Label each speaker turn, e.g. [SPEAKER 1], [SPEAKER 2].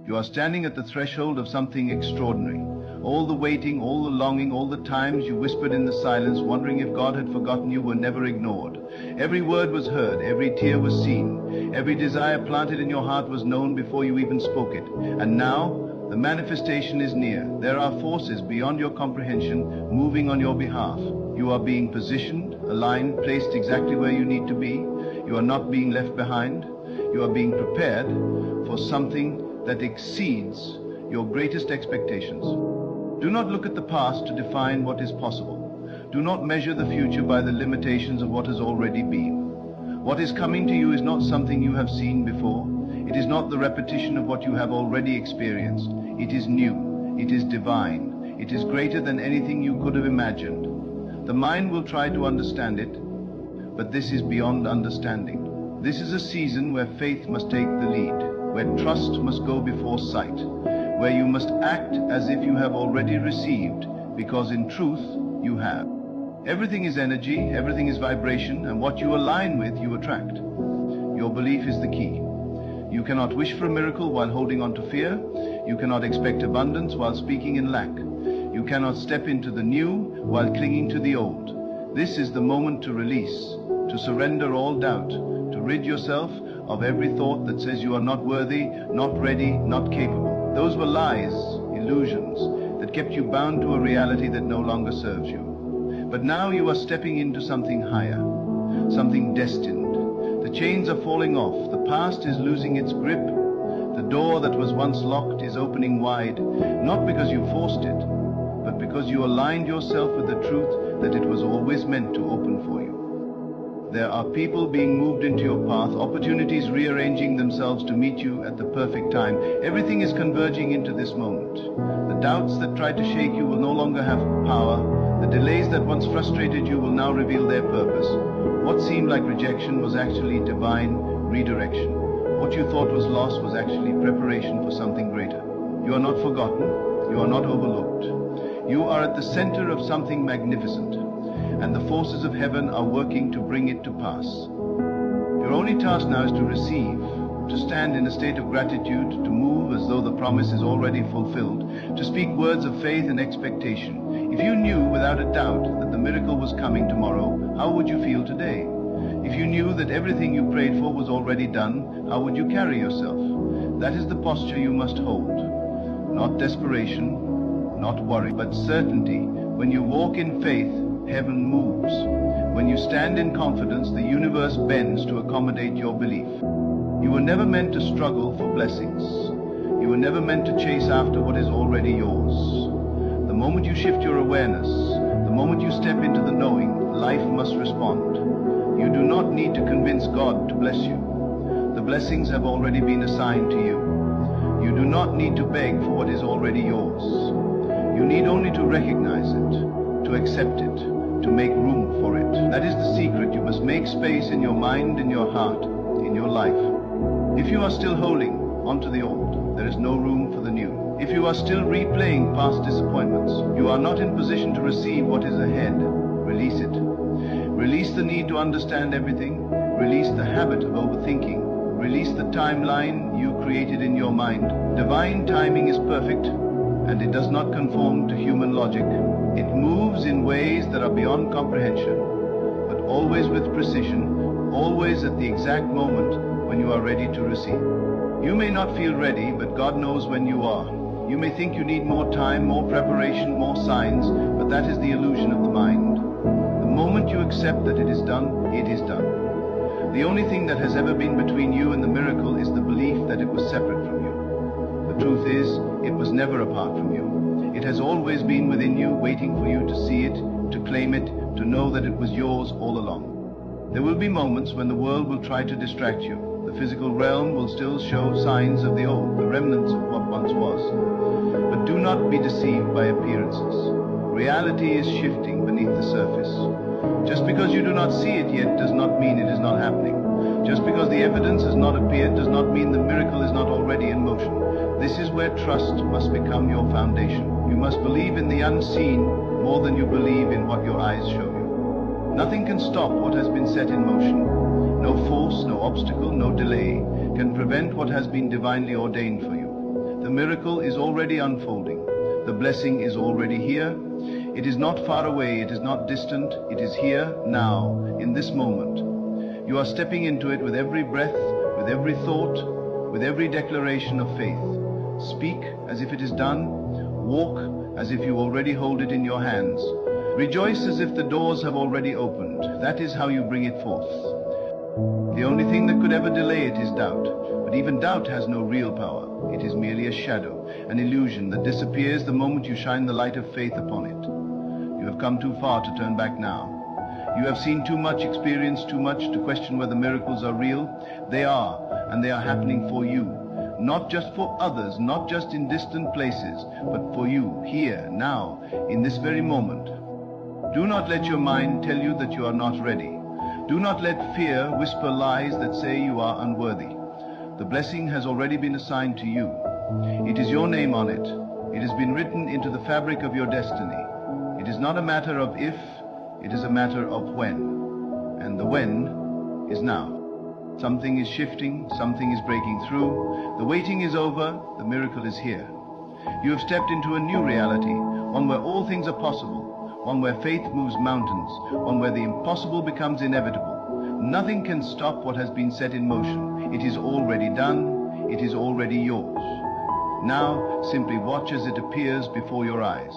[SPEAKER 1] You are standing at the threshold of something extraordinary. All the waiting, all the longing, all the times you whispered in the silence, wondering if God had forgotten you, were never ignored. Every word was heard, every tear was seen, every desire planted in your heart was known before you even spoke it. And now, the manifestation is near. There are forces beyond your comprehension moving on your behalf. You are being positioned, aligned, placed exactly where you need to be. You are not being left behind. You are being prepared for something that exceeds your greatest expectations. Do not look at the past to define what is possible. Do not measure the future by the limitations of what has already been. What is coming to you is not something you have seen before. It is not the repetition of what you have already experienced. It is new. It is divine. It is greater than anything you could have imagined. The mind will try to understand it, but this is beyond understanding. This is a season where faith must take the lead, where trust must go before sight, where you must act as if you have already received, because in truth you have. Everything is energy, everything is vibration, and what you align with, you attract. Your belief is the key. You cannot wish for a miracle while holding on to fear. You cannot expect abundance while speaking in lack. You cannot step into the new while clinging to the old. This is the moment to release, to surrender all doubt, to rid yourself of every thought that says you are not worthy, not ready, not capable. Those were lies, illusions, that kept you bound to a reality that no longer serves you. But now you are stepping into something higher, something destined. The chains are falling off. The past is losing its grip. The door that was once locked is opening wide, not because you forced it, but because you aligned yourself with the truth that it was always meant to open for you. There are people being moved into your path, opportunities rearranging themselves to meet you at the perfect time. Everything is converging into this moment. The doubts that tried to shake you will no longer have power. The delays that once frustrated you will now reveal their purpose. What seemed like rejection was actually divine redirection. What you thought was loss was actually preparation for something greater. You are not forgotten. You are not overlooked. You are at the center of something magnificent, and the forces of heaven are working to bring it to pass. Your only task now is to receive, to stand in a state of gratitude, to move as though the promise is already fulfilled, to speak words of faith and expectation. If you knew without a doubt that the miracle was coming tomorrow, how would you feel today? If you knew that everything you prayed for was already done, how would you carry yourself? That is the posture you must hold. Not desperation, not worry, but certainty. When you walk in faith, heaven moves. When you stand in confidence, the universe bends to accommodate your belief. You were never meant to struggle for blessings. You were never meant to chase after what is already yours. The moment you shift your awareness, the moment you step into the knowing, life must respond. You do not need to convince God to bless you. The blessings have already been assigned to you. You do not need to beg for what is already yours. You need only to recognize it, to accept it, to make room for it. That is the secret. You must make space in your mind, in your heart, in your life. If you are still holding onto the old, there is no room for the new. If you are still replaying past disappointments, you are not in position to receive what is ahead. Release it. Release the need to understand everything. Release the habit of overthinking. Release the timeline you created in your mind. Divine timing is perfect, and it does not conform to human logic. It moves in ways that are beyond comprehension, but always with precision, always at the exact moment when you are ready to receive. You may not feel ready, but God knows when you are. You may think you need more time, more preparation, more signs, but that is the illusion of the mind. The moment you accept that it is done, it is done. The only thing that has ever been between you and the miracle is the belief that it was separate from you. The truth is, it was never apart from you. It has always been within you, waiting for you to see it, to claim it, to know that it was yours all along. There will be moments when the world will try to distract you. The physical realm will still show signs of the old, the remnants of what once was. But do not be deceived by appearances. Reality is shifting beneath the surface. Just because you do not see it yet does not mean it is not happening. Just because the evidence has not appeared does not mean the miracle is not already in motion. This is where trust must become your foundation. You must believe in the unseen more than you believe in what your eyes show you. Nothing can stop what has been set in motion. No force, no obstacle, no delay can prevent what has been divinely ordained for you. The miracle is already unfolding. The blessing is already here. It is not far away, it is not distant, it is here, now, in this moment. You are stepping into it with every breath, with every thought, with every declaration of faith. Speak as if it is done. Walk as if you already hold it in your hands. Rejoice as if the doors have already opened. That is how you bring it forth. The only thing that could ever delay it is doubt. But even doubt has no real power. It is merely a shadow, an illusion that disappears the moment you shine the light of faith upon it. You have come too far to turn back now. You have seen too much, experienced too much to question whether miracles are real. They are, and they are happening for you. Not just for others, not just in distant places, but for you, here, now, in this very moment. Do not let your mind tell you that you are not ready. Do not let fear whisper lies that say you are unworthy. The blessing has already been assigned to you. It is your name on it. It has been written into the fabric of your destiny. It is not a matter of if, it is a matter of when. And the when is now. Something is shifting, something is breaking through. The waiting is over, the miracle is here. You have stepped into a new reality, one where all things are possible, one where faith moves mountains, one where the impossible becomes inevitable. Nothing can stop what has been set in motion. It is already done, it is already yours. Now, simply watch as it appears before your eyes.